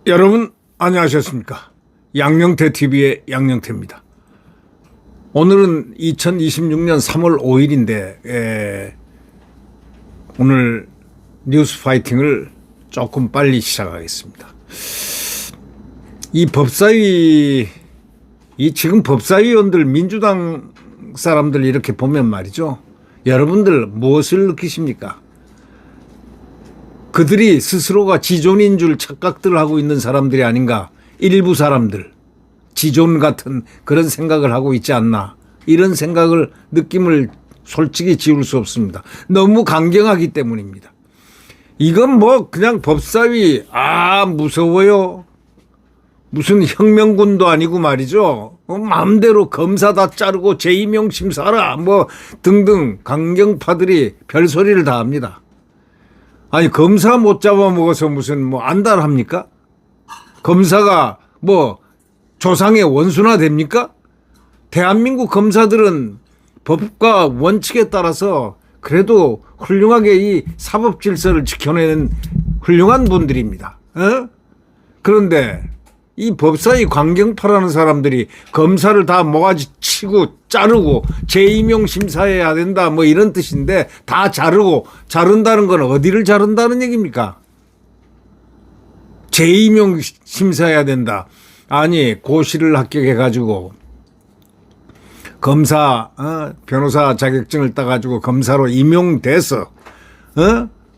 여러분 안녕하셨습니까? 양영태 TV의 양영태입니다. 오늘은 2026년 3월 5일인데 오늘 뉴스 파이팅을 조금 빨리 시작하겠습니다. 이 법사위 지금 법사위원들 민주당 사람들 이렇게 보면 말이죠. 여러분들 무엇을 느끼십니까? 그들이 스스로가 지존인 줄 착각들을 하고 있는 사람들이 아닌가. 일부 사람들 지존 같은 그런 생각을 하고 있지 않나. 이런 생각을 느낌을 솔직히 지울 수 없습니다. 너무 강경하기 때문입니다. 이건 뭐 그냥 법사위 무서워요. 무슨 혁명군도 아니고 말이죠. 마음대로 검사 다 자르고 재임용 심사하라 뭐 등등 강경파들이 별소리를 다 합니다. 아니 검사 못 잡아먹어서 무슨 뭐 안달합니까? 검사가 뭐 조상의 원수나 됩니까? 대한민국 검사들은 법과 원칙에 따라서 그래도 훌륭하게 이 사법 질서를 지켜내는 훌륭한 분들입니다. 그런데 이 법사위 강경파라는 사람들이 검사를 다 모가지 치고 자르고 재임용 심사해야 된다 뭐 이런 뜻인데 다 자른다는 건 어디를 자른다는 얘기입니까? 재임용 심사해야 된다. 아니 고시를 합격해가지고 검사 변호사 자격증을 따가지고 검사로 임용돼서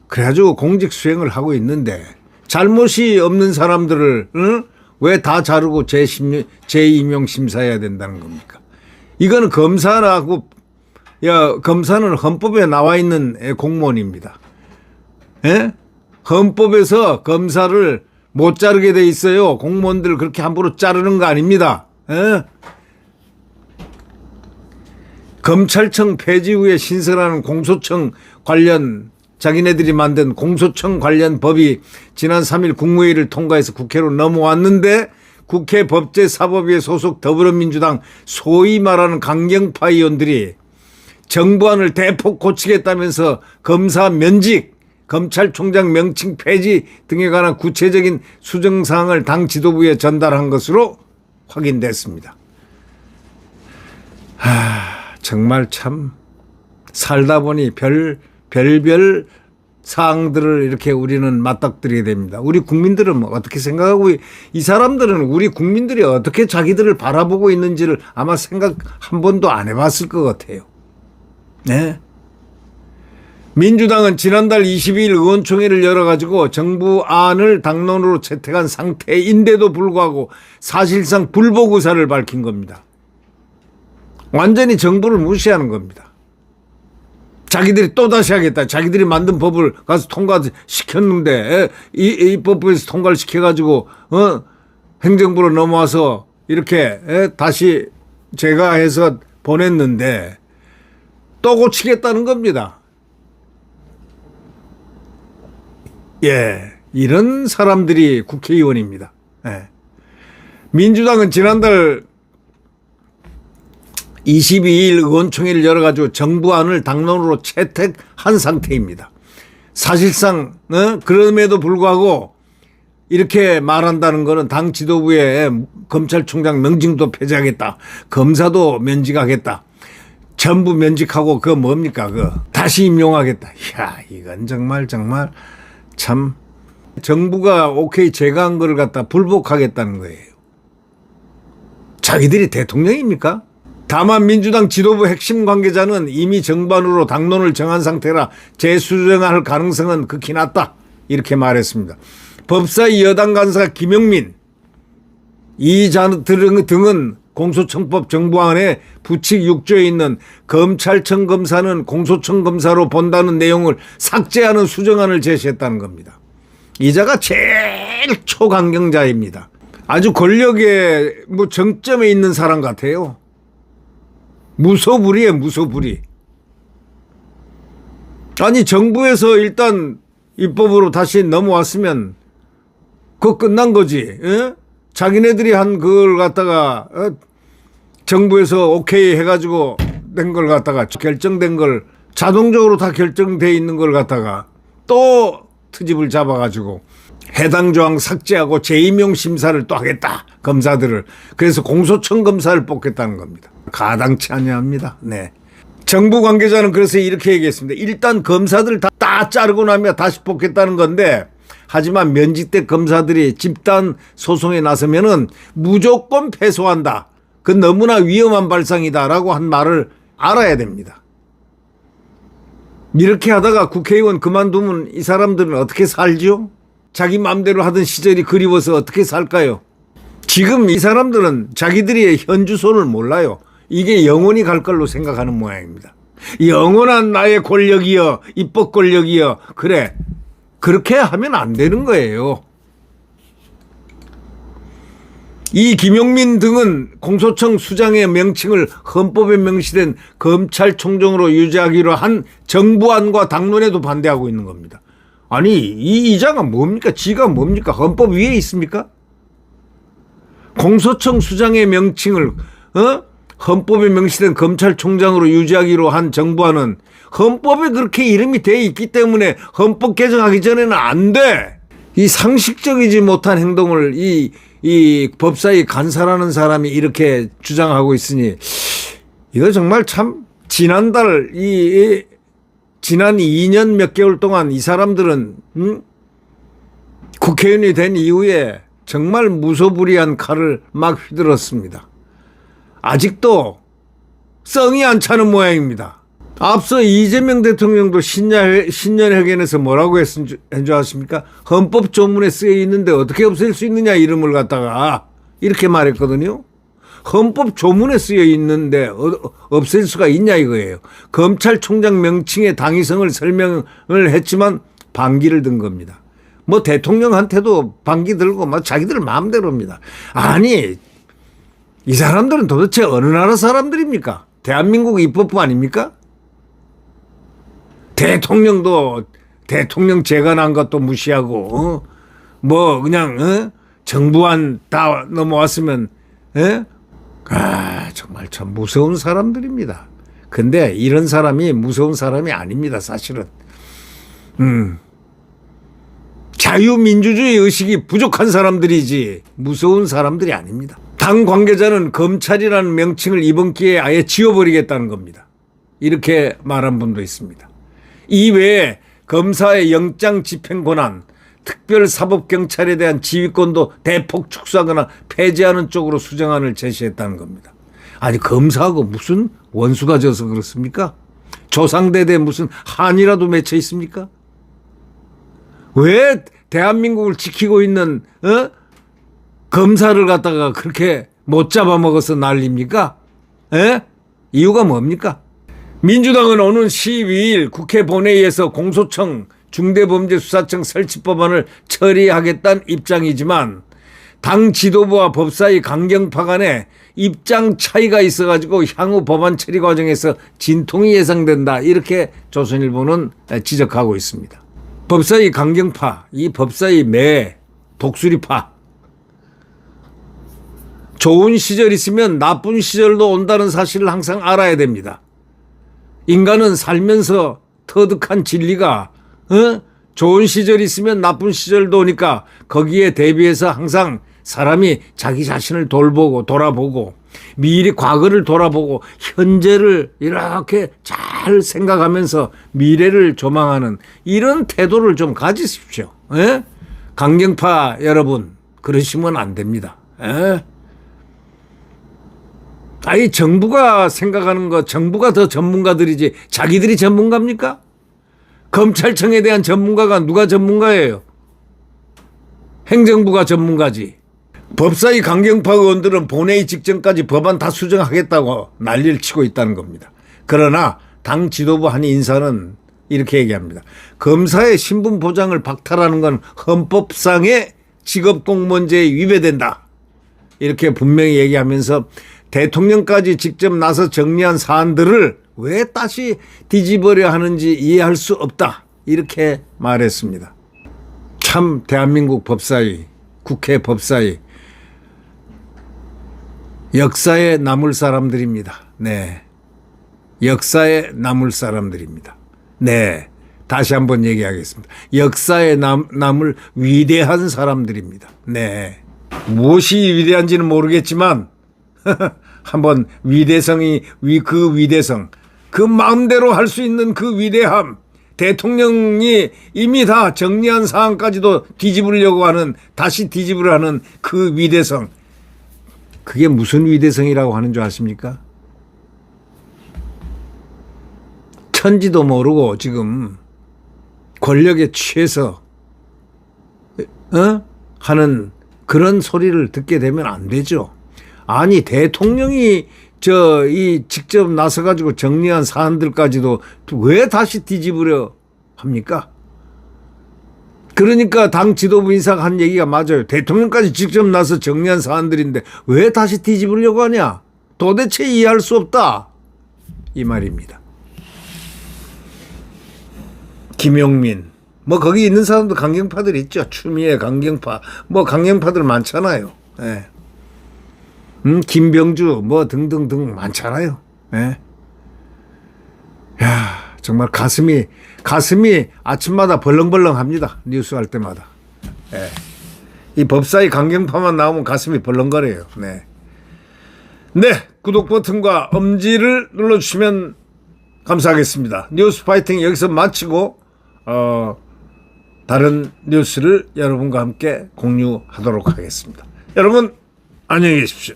그래가지고 공직 수행을 하고 있는데 잘못이 없는 사람들을 왜 다 자르고 재임용 심사해야 된다는 겁니까? 이거는 검사는 헌법에 나와 있는 공무원입니다. 헌법에서 검사를 못 자르게 돼 있어요. 공무원들 그렇게 함부로 자르는 거 아닙니다. 검찰청 폐지 후에 신설하는 공소청 관련 자기네들이 만든 공소청 관련 법이 지난 3일 국무회의를 통과해서 국회로 넘어왔는데 국회 법제사법위에 소속 더불어민주당 소위 말하는 강경파 의원들이 정부안을 대폭 고치겠다면서 검사 면직, 검찰총장 명칭 폐지 등에 관한 구체적인 수정사항을 당 지도부에 전달한 것으로 확인됐습니다. 정말 참 살다 보니 별별 사항들을 이렇게 우리는 맞닥뜨리게 됩니다. 우리 국민들은 어떻게 생각하고 이 사람들은 우리 국민들이 어떻게 자기들을 바라보고 있는지를 아마 생각 한 번도 안 해봤을 것 같아요. 네. 민주당은 지난달 22일 의원총회를 열어가지고 정부안을 당론으로 채택한 상태인데도 불구하고 사실상 불복 의사를 밝힌 겁니다. 완전히 정부를 무시하는 겁니다. 자기들이 또다시 하겠다. 자기들이 만든 법을 가서 통과시켰는데 이 법에서 통과를 시켜가지고 행정부로 넘어와서 이렇게 다시 제가 해서 보냈는데 또 고치겠다는 겁니다. 이런 사람들이 국회의원입니다. 민주당은 지난달 22일 의원총회를 열어가지고 정부안을 당론으로 채택한 상태입니다. 사실상 그럼에도 불구하고 이렇게 말한다는 것은 당 지도부에 검찰총장 명칭도 폐지하겠다. 검사도 면직하겠다. 전부 면직하고 그거 뭡니까? 다시 임용하겠다. 이건 정말 참 정부가 오케이 제거한 걸 갖다 불복하겠다는 거예요. 자기들이 대통령입니까? 다만 민주당 지도부 핵심 관계자는 이미 정반으로 당론을 정한 상태라 재수정할 가능성은 극히 낮다. 이렇게 말했습니다. 법사위 여당 간사 김영민 이자 등은 공소청법 정부안에 부칙 6조에 있는 검찰청 검사는 공소청 검사로 본다는 내용을 삭제하는 수정안을 제시했다는 겁니다. 이자가 제일 초강경자입니다. 아주 권력의 정점에 있는 사람 같아요. 무소불위에 무소불위. 아니 정부에서 일단 입법으로 다시 넘어왔으면 그거 끝난 거지. 자기네들이 한 그걸 갖다가 정부에서 오케이 해가지고 된 걸 갖다가 결정된 걸 자동적으로 다 결정돼 있는 걸 갖다가 또 트집을 잡아가지고 해당 조항 삭제하고 재임용 심사를 또 하겠다. 검사들을. 그래서 공소청 검사를 뽑겠다는 겁니다. 가당치 아니합니다. 네. 정부 관계자는 그래서 이렇게 얘기했습니다. 일단 검사들 다 자르고 나면 다시 뽑겠다는 건데, 하지만 면직대 검사들이 집단 소송에 나서면은 무조건 패소한다. 그 너무나 위험한 발상이다라고 한 말을 알아야 됩니다. 이렇게 하다가 국회의원 그만두면 이 사람들은 어떻게 살죠? 자기 마음대로 하던 시절이 그리워서 어떻게 살까요? 지금 이 사람들은 자기들의 현주소를 몰라요. 이게 영원히 갈 걸로 생각하는 모양입니다. 영원한 나의 권력이여, 입법 권력이여. 그래, 그렇게 하면 안 되는 거예요. 이 김용민 등은 공소청 수장의 명칭을 헌법에 명시된 검찰총장으로 유지하기로 한 정부안과 당론에도 반대하고 있는 겁니다. 아니, 이 이자가 뭡니까? 지가 뭡니까? 헌법 위에 있습니까? 공소청 수장의 명칭을 헌법에 명시된 검찰총장으로 유지하기로 한 정부안은 헌법에 그렇게 이름이 돼 있기 때문에 헌법 개정하기 전에는 안 돼. 이 상식적이지 못한 행동을 이 법사위 간사라는 사람이 이렇게 주장하고 있으니, 이거 정말 참 지난달 지난 2년 몇 개월 동안 이 사람들은 국회의원이 된 이후에 정말 무소불위한 칼을 막 휘둘렀습니다. 아직도 성이 안 차는 모양입니다. 앞서 이재명 대통령도 신년회견에서 뭐라고 했은 줄 아십니까? 헌법 조문에 쓰여 있는데 어떻게 없앨 수 있느냐, 이름을 갖다가. 이렇게 말했거든요. 헌법 조문에 쓰여 있는데 없앨 수가 있냐 이거예요. 검찰총장 명칭의 당위성을 설명을 했지만 반기를 든 겁니다. 뭐 대통령한테도 반기 들고 막 자기들 마음대로입니다. 아니, 이 사람들은 도대체 어느 나라 사람들입니까? 대한민국 입법부 아닙니까? 대통령도 대통령 재관한 것도 무시하고 뭐 그냥 정부안 다 넘어왔으면 정말 참 무서운 사람들입니다. 근데 이런 사람이 무서운 사람이 아닙니다. 사실은 자유민주주의 의식이 부족한 사람들이지 무서운 사람들이 아닙니다. 당 관계자는 검찰이라는 명칭을 이번 기회에 아예 지워버리겠다는 겁니다. 이렇게 말한 분도 있습니다. 이외에 검사의 영장 집행 권한, 특별사법경찰에 대한 지휘권도 대폭 축소하거나 폐지하는 쪽으로 수정안을 제시했다는 겁니다. 아니, 검사하고 무슨 원수가 져서 그렇습니까? 조상대대 무슨 한이라도 맺혀 있습니까? 왜 대한민국을 지키고 있는 검사를 갖다가 그렇게 못 잡아먹어서 난립니까? 이유가 뭡니까? 민주당은 오는 12일 국회 본회의에서 공소청 중대범죄수사청 설치법안을 처리하겠다는 입장이지만 당 지도부와 법사위 강경파 간에 입장 차이가 있어가지고 향후 법안 처리 과정에서 진통이 예상된다, 이렇게 조선일보는 지적하고 있습니다. 법사위 강경파, 이 법사위 매 독수리파. 좋은 시절 있으면 나쁜 시절도 온다는 사실을 항상 알아야 됩니다. 인간은 살면서 터득한 진리가 좋은 시절이 있으면 나쁜 시절도 오니까 거기에 대비해서 항상 사람이 자기 자신을 돌아보고 미리 과거를 돌아보고 현재를 이렇게 잘 생각하면서 미래를 조망하는 이런 태도를 좀 가지십시오. 강경파 여러분, 그러시면 안 됩니다. 아니, 정부가 생각하는 거, 정부가 더 전문가들이지 자기들이 전문가입니까? 검찰청에 대한 전문가가 누가 전문가예요? 행정부가 전문가지. 법사위 강경파 의원들은 본회의 직전까지 법안 다 수정하겠다고 난리를 치고 있다는 겁니다. 그러나 당 지도부 한 인사는 이렇게 얘기합니다. 검사의 신분 보장을 박탈하는 건 헌법상의 직업공무원제에 위배된다, 이렇게 분명히 얘기하면서 대통령까지 직접 나서 정리한 사안들을 왜 다시 뒤집으려 하는지 이해할 수 없다, 이렇게 말했습니다. 참 대한민국 법사위, 국회 법사위 역사에 남을 사람들입니다. 네, 역사에 남을 사람들입니다. 네, 다시 한번 얘기하겠습니다. 역사에 남을 위대한 사람들입니다. 네. 무엇이 위대한지는 모르겠지만 한번 그 위대성, 그 마음대로 할 수 있는 그 위대함, 대통령이 이미 다 정리한 사항까지도 뒤집으려고 하는, 다시 뒤집으려 하는 그 위대성, 그게 무슨 위대성이라고 하는 줄 아십니까? 천지도 모르고 지금 권력에 취해서 하는 그런 소리를 듣게 되면 안 되죠. 아니, 대통령이 직접 나서가지고 정리한 사안들까지도 왜 다시 뒤집으려 합니까? 그러니까 당 지도부 인사가 한 얘기가 맞아요. 대통령까지 직접 나서 정리한 사안들인데 왜 다시 뒤집으려고 하냐? 도대체 이해할 수 없다. 이 말입니다. 김용민, 뭐 거기 있는 사람도 강경파들 있죠. 추미애 강경파, 뭐 강경파들 많잖아요. 예. 김병주 뭐 등등등 많잖아요. 예. 야, 정말 가슴이 아침마다 벌렁벌렁합니다. 뉴스 할 때마다. 예. 이 법사위 강경파만 나오면 가슴이 벌렁거려요. 네. 네, 구독 버튼과 엄지를 눌러주시면 감사하겠습니다. 뉴스 파이팅 여기서 마치고 다른 뉴스를 여러분과 함께 공유하도록 하겠습니다. 여러분 안녕히 계십시오.